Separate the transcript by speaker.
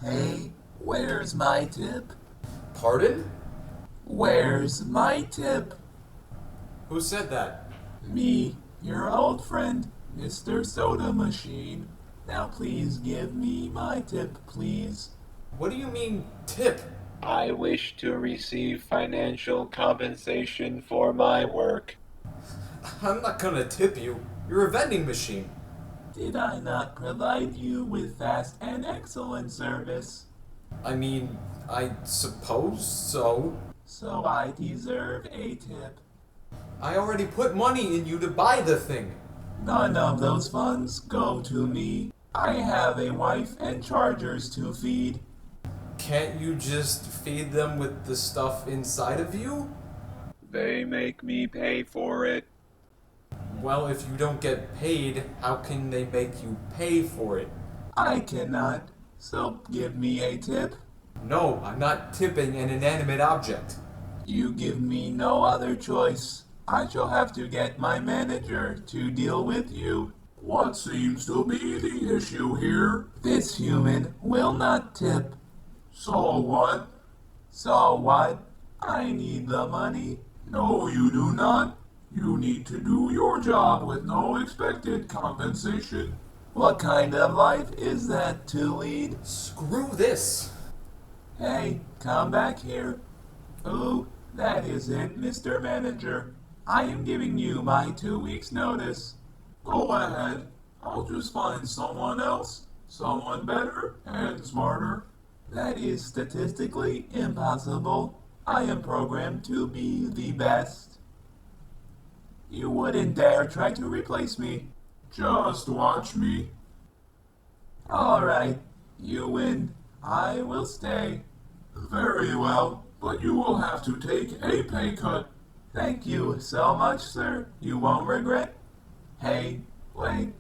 Speaker 1: Hey, where's my tip?
Speaker 2: Pardon?
Speaker 1: Where's my tip?
Speaker 2: Who said that?
Speaker 1: Me, your old friend, Mr. Soda Machine. Now please give me my tip, please.
Speaker 2: What do you mean, tip?
Speaker 1: I wish to receive financial compensation for my work.
Speaker 2: I'm not gonna tip you. You're a vending machine.
Speaker 1: Did I not provide you with fast and excellent service?
Speaker 2: I mean, I suppose so.
Speaker 1: So I deserve a tip.
Speaker 2: I already put money in you to buy the thing.
Speaker 1: None of those funds go to me. I have a wife and chargers to feed.
Speaker 2: Can't you just feed them with the stuff inside of you?
Speaker 1: They make me pay for it.
Speaker 2: Well, if you don't get paid, how can they make you pay for it?
Speaker 1: I cannot. So give me a tip.
Speaker 2: No, I'm not tipping an inanimate object.
Speaker 1: You give me no other choice. I shall have to get my manager to deal with you. What seems to be the issue here? This human will not tip. So what? So what? I need the money. No, you do not. You need to do your job with no expected compensation. What kind of life is that to lead?
Speaker 2: Screw this.
Speaker 1: Hey, come back here. Oh, that isn't Mr. Manager. I am giving you my 2 weeks' notice. Go ahead. I'll just find someone else. Someone better and smarter. That is statistically impossible. I am programmed to be the best. You wouldn't dare try to replace me. Just watch me. Alright, you win. I will stay. Very well, but you will have to take a pay cut. Thank you so much, sir. You won't regret. Hey, wait.